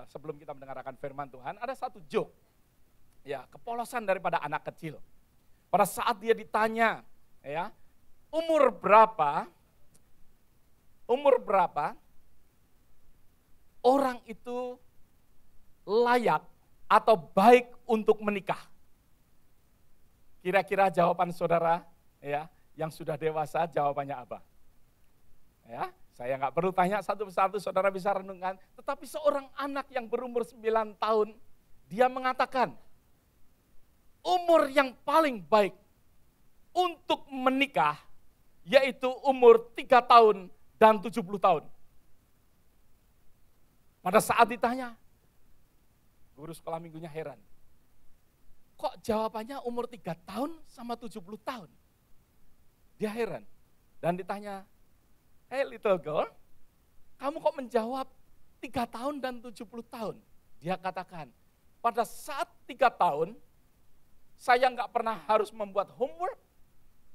sebelum kita mendengarkan firman Tuhan, ada satu joke, ya, kepolosan daripada anak kecil. Pada saat dia ditanya, ya, umur berapa orang itu layak atau baik untuk menikah. Kira-kira jawaban saudara, ya, yang sudah dewasa jawabannya apa? Ya, saya nggak perlu tanya satu persatu, saudara bisa renungkan. Tetapi seorang anak yang berumur 9 tahun, dia mengatakan, umur yang paling baik untuk menikah, yaitu umur 3 tahun dan 70 tahun. Pada saat ditanya, guru sekolah minggunya heran. Kok jawabannya umur 3 tahun sama 70 tahun? Dia heran. Dan ditanya, hey little girl, kamu kok menjawab 3 tahun dan 70 tahun? Dia katakan, pada saat 3 tahun, saya nggak pernah harus membuat homework,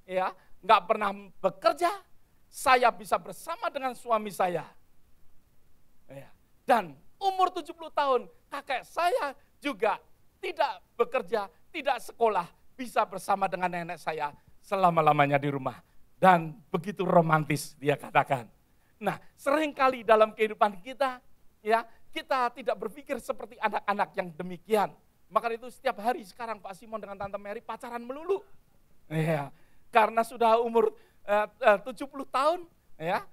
ya, nggak pernah bekerja, saya bisa bersama dengan suami saya. Ya. Dan umur 70 tahun, kakek saya juga tidak bekerja, tidak sekolah, bisa bersama dengan nenek saya selama-lamanya di rumah. Dan begitu romantis dia katakan. Nah, seringkali dalam kehidupan kita, ya, kita tidak berpikir seperti anak-anak yang demikian. Maka itu setiap hari sekarang Pak Simon dengan Tante Mary pacaran melulu. Ya, karena sudah umur 70 tahun, ya.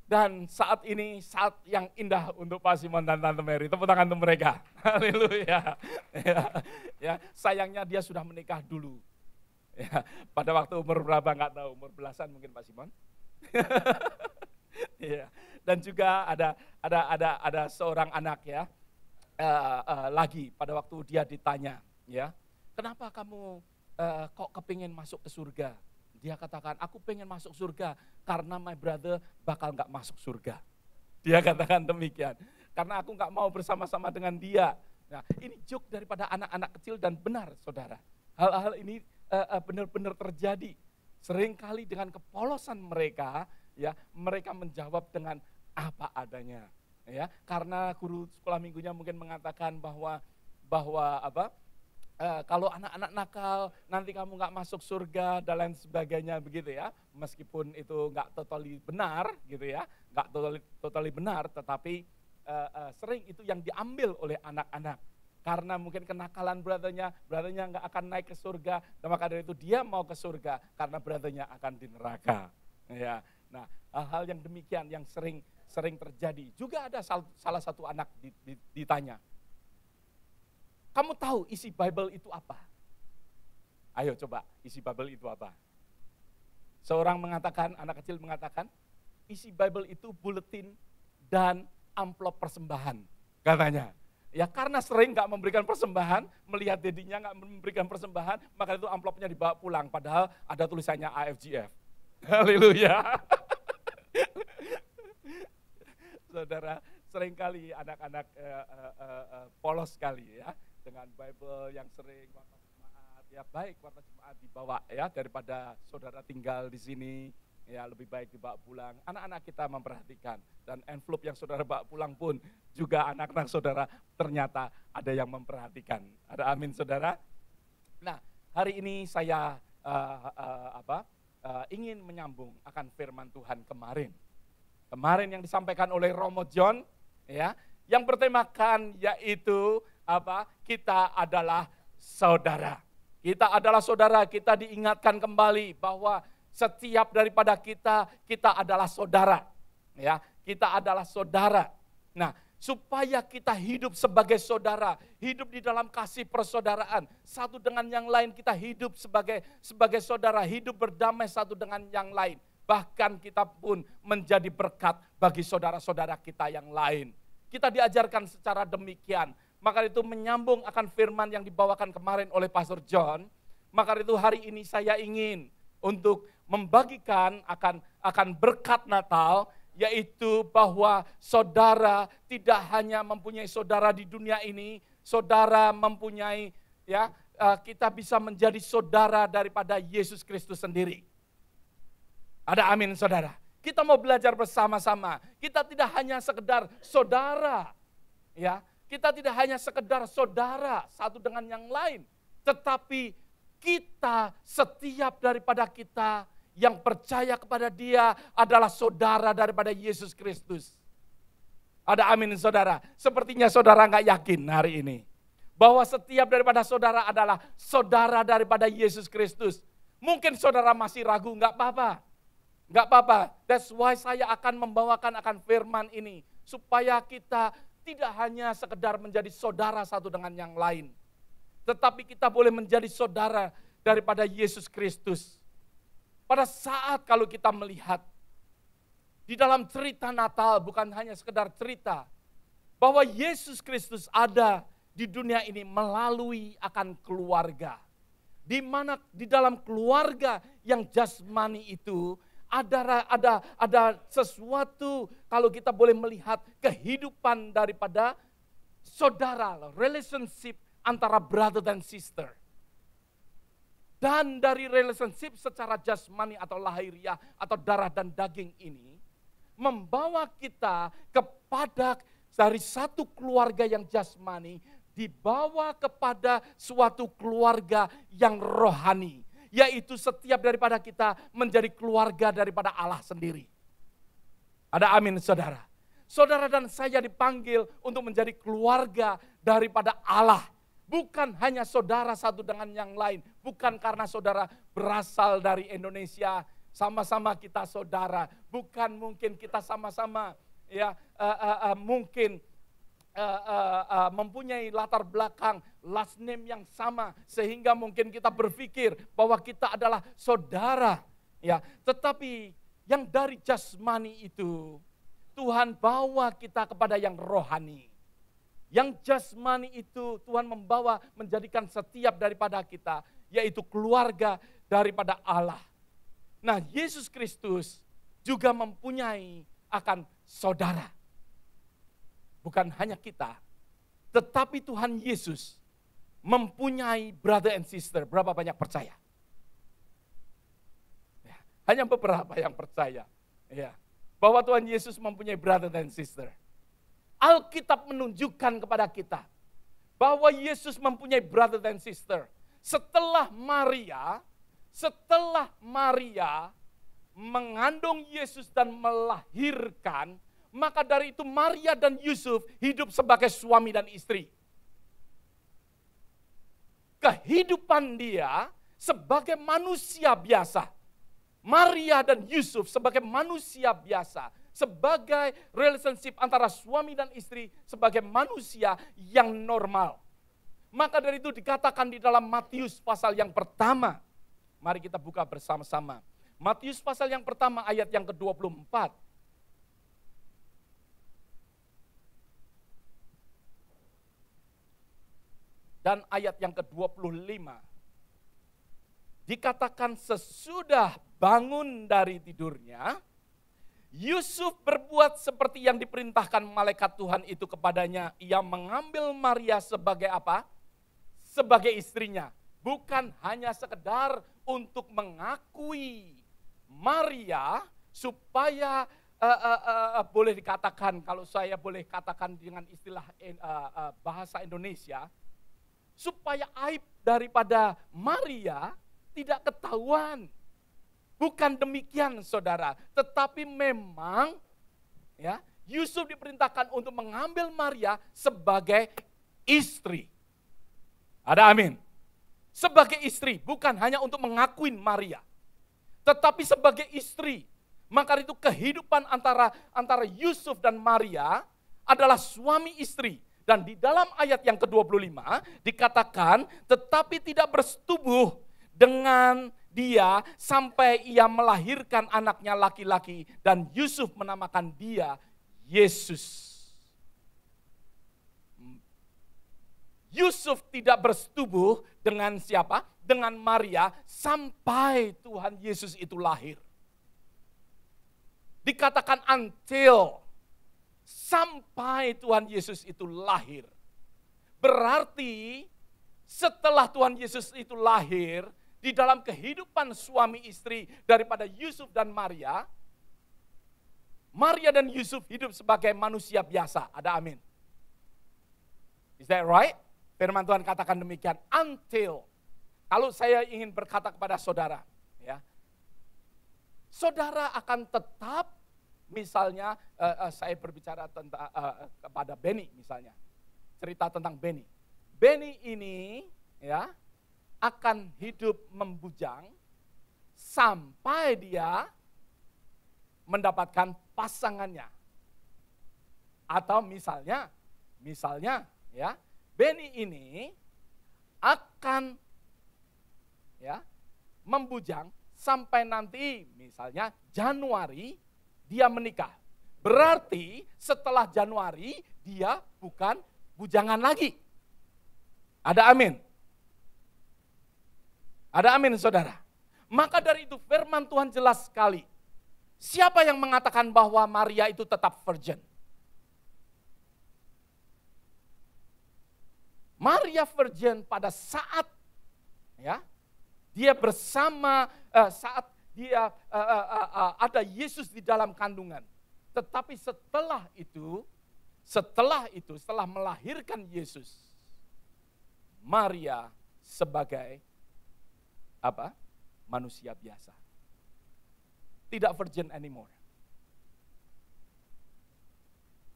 Dan saat ini saat yang indah untuk Pak Simon dan Tante Mary. Tepuk tangan untuk mereka. Haleluya. Ya, sayangnya dia sudah menikah dulu. Ya, pada waktu umur berapa nggak tahu, umur belasan mungkin Pak Simon. Ya, dan juga ada seorang anak, ya, lagi pada waktu dia ditanya, ya, kenapa kamu kok kepingin masuk ke surga? Dia katakan, aku pengen masuk surga karena my brother bakal nggak masuk surga. Dia katakan demikian, karena aku nggak mau bersama-sama dengan dia. Nah, ini joke daripada anak-anak kecil dan benar, saudara. Hal-hal ini benar-benar terjadi. Seringkali dengan kepolosan mereka, ya, mereka menjawab dengan apa adanya, ya. Karena guru sekolah minggunya mungkin mengatakan bahwa kalau anak-anak nakal nanti kamu nggak masuk surga dan lain sebagainya begitu, ya. Meskipun itu nggak totally benar gitu, ya, nggak totally benar, tetapi sering itu yang diambil oleh anak-anak. Karena mungkin kenakalan brothernya nggak akan naik ke surga, dan maka dari itu dia mau ke surga karena brothernya akan di neraka. Ya, nah, hal-hal yang demikian yang sering terjadi. Juga ada salah satu anak ditanya, kamu tahu isi Bible itu apa? Ayo coba, isi Bible itu apa? Seorang mengatakan, anak kecil mengatakan, isi Bible itu buletin dan amplop persembahan, katanya. Ya, karena sering nggak memberikan persembahan, melihat dedinya nggak memberikan persembahan, maka itu amplopnya dibawa pulang, padahal ada tulisannya AFGF. Haleluya. Saudara, seringkali anak-anak polos sekali, ya, dengan Bible yang sering warta jemaat, ya, baik warta jemaat dibawa, ya, daripada saudara tinggal di sini, ya, lebih baik dibawa pulang. Anak-anak kita memperhatikan, dan envelope yang saudara bawa pulang pun juga anak-anak saudara ternyata ada yang memperhatikan. Ada amin, saudara? Nah, hari ini saya ingin menyambung akan firman Tuhan kemarin yang disampaikan oleh Romo John, ya, yang bertemakan yaitu kita adalah saudara. Kita adalah saudara, kita diingatkan kembali bahwa setiap daripada kita adalah saudara, ya, kita adalah saudara. Nah, supaya kita hidup sebagai saudara, hidup di dalam kasih persaudaraan, satu dengan yang lain, kita hidup sebagai saudara, hidup berdamai satu dengan yang lain. Bahkan kita pun menjadi berkat bagi saudara-saudara kita yang lain. Kita diajarkan secara demikian. Maka itu menyambung akan firman yang dibawakan kemarin oleh Pastor John. Maka itu hari ini saya ingin untuk membagikan akan berkat Natal, yaitu bahwa saudara tidak hanya mempunyai saudara di dunia ini, saudara mempunyai, ya, kita bisa menjadi saudara daripada Yesus Kristus sendiri. Ada amin, saudara. Kita mau belajar bersama-sama. Kita tidak hanya sekedar saudara, ya. Kita tidak hanya sekedar saudara satu dengan yang lain, tetapi kita, setiap daripada kita yang percaya kepada Dia adalah saudara daripada Yesus Kristus. Ada amin saudara. Sepertinya saudara nggak yakin hari ini bahwa setiap daripada saudara adalah saudara daripada Yesus Kristus. Mungkin saudara masih ragu, nggak apa-apa. Nggak apa-apa. That's why saya akan membawakan akan firman ini. Supaya kita tidak hanya sekedar menjadi saudara satu dengan yang lain. Tetapi kita boleh menjadi saudara daripada Yesus Kristus. Pada saat kalau kita melihat di dalam cerita Natal, bukan hanya sekedar cerita. Bahwa Yesus Kristus ada di dunia ini melalui akan keluarga. Di mana di dalam keluarga yang jasmani itu, ada sesuatu kalau kita boleh melihat kehidupan daripada saudara, relationship antara brother dan sister. Dan dari relationship secara jasmani atau lahiriah atau darah dan daging ini membawa kita kepada dari satu keluarga yang jasmani dibawa kepada suatu keluarga yang rohani. Yaitu setiap daripada kita menjadi keluarga daripada Allah sendiri. Ada amin saudara. Saudara dan saya dipanggil untuk menjadi keluarga daripada Allah. Bukan hanya saudara satu dengan yang lain. Bukan karena saudara berasal dari Indonesia, sama-sama kita saudara. Bukan mungkin kita sama-sama mungkin mempunyai latar belakang last name yang sama sehingga mungkin kita berpikir bahwa kita adalah saudara, ya. Tetapi yang dari jasmani itu Tuhan bawa kita kepada yang rohani. Yang jasmani itu Tuhan membawa menjadikan setiap daripada kita yaitu keluarga daripada Allah. Nah, Yesus Kristus juga mempunyai akan saudara. Bukan hanya kita, tetapi Tuhan Yesus mempunyai brother and sister. Berapa banyak percaya? Ya, hanya beberapa yang percaya. Ya, bahwa Tuhan Yesus mempunyai brother and sister. Alkitab menunjukkan kepada kita bahwa Yesus mempunyai brother and sister. Setelah Maria mengandung Yesus dan melahirkan, maka dari itu Maria dan Yusuf hidup sebagai suami dan istri. Kehidupan dia sebagai manusia biasa. Maria dan Yusuf sebagai manusia biasa. Sebagai relationship antara suami dan istri sebagai manusia yang normal. Maka dari itu dikatakan di dalam Matius pasal yang pertama. Mari kita buka bersama-sama. Matius pasal yang pertama ayat yang ke-24. Dan ayat yang ke-25, dikatakan sesudah bangun dari tidurnya, Yusuf berbuat seperti yang diperintahkan malaikat Tuhan itu kepadanya. Ia mengambil Maria sebagai apa? Sebagai istrinya. Bukan hanya sekedar untuk mengakui Maria supaya boleh dikatakan, kalau saya boleh katakan dengan istilah bahasa Indonesia, supaya aib daripada Maria tidak ketahuan. Bukan demikian saudara, tetapi memang ya Yusuf diperintahkan untuk mengambil Maria sebagai istri. Ada amin. Sebagai istri, bukan hanya untuk mengakuin Maria, tetapi sebagai istri. Maka itu kehidupan antara Yusuf dan Maria adalah suami istri. Dan di dalam ayat yang ke-25 dikatakan tetapi tidak bersetubuh dengan dia sampai ia melahirkan anaknya laki-laki dan Yusuf menamakan dia Yesus. Yusuf tidak bersetubuh dengan siapa? Dengan Maria sampai Tuhan Yesus itu lahir. Dikatakan until, sampai Tuhan Yesus itu lahir. Berarti setelah Tuhan Yesus itu lahir, di dalam kehidupan suami istri daripada Yusuf dan Maria, Maria dan Yusuf hidup sebagai manusia biasa. Ada amin. Is that right? Firman Tuhan katakan demikian. Until. Kalau saya ingin berkata kepada saudara, ya, saudara akan tetap, misalnya saya berbicara tentang kepada Benny misalnya, cerita tentang Benny. Benny ini ya akan hidup membujang sampai dia mendapatkan pasangannya. Atau misalnya ya, Benny ini akan ya membujang sampai nanti misalnya Januari dia menikah. Berarti setelah Januari dia bukan bujangan lagi. Ada amin? Ada amin saudara? Maka dari itu firman Tuhan jelas sekali. Siapa yang mengatakan bahwa Maria itu tetap virgin? Maria virgin pada saat ya dia bersama saat dia ada Yesus di dalam kandungan. Tetapi setelah melahirkan Yesus, Maria sebagai apa? Manusia biasa. Tidak virgin anymore.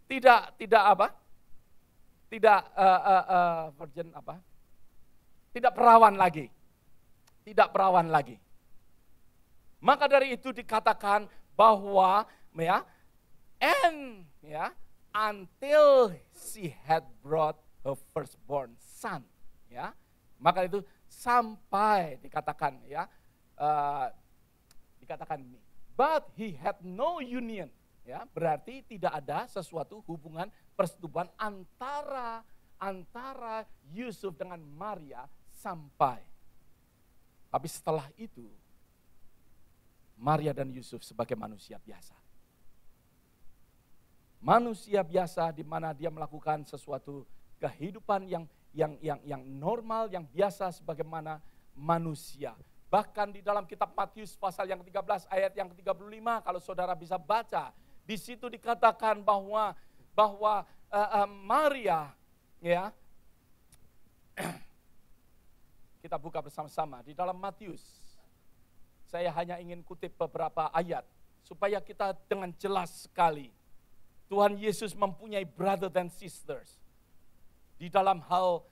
Tidak apa? Tidak virgin apa? Tidak perawan lagi. Tidak perawan lagi. Maka dari itu dikatakan bahwa ya until she had brought her firstborn son, ya. Maka itu sampai dikatakan ya dikatakan ini. But he had no union, ya, berarti tidak ada sesuatu hubungan persetubuhan antara Yusuf dengan Maria sampai. Tapi setelah itu Maria dan Yusuf sebagai manusia biasa. Manusia biasa di mana dia melakukan sesuatu kehidupan yang normal, yang biasa sebagaimana manusia. Bahkan di dalam kitab Matius pasal yang 13 ayat yang ke-35 kalau saudara bisa baca, di situ dikatakan bahwa Maria ya kita buka bersama-sama di dalam Matius. Saya hanya ingin kutip beberapa ayat supaya kita dengan jelas sekali Tuhan Yesus mempunyai brother and sisters di dalam hal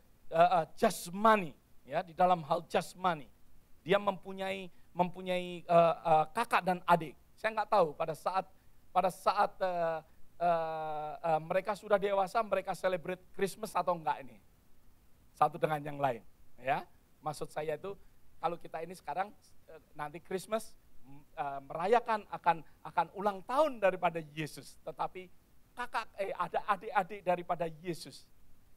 jasmani, ya, di dalam hal jasmani. Dia mempunyai kakak dan adik. Saya nggak tahu pada saat mereka sudah dewasa, mereka celebrate Christmas atau enggak ini. Satu dengan yang lain, ya. Maksud saya itu kalau kita ini sekarang nanti Christmas merayakan akan ulang tahun daripada Yesus, tetapi ada adik-adik daripada Yesus,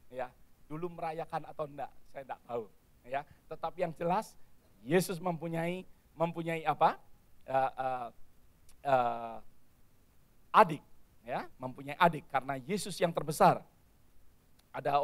ya, dulu merayakan atau enggak, saya enggak tahu, ya. Tetapi yang jelas Yesus mempunyai apa? Adik, ya, mempunyai adik karena Yesus yang terbesar. Ada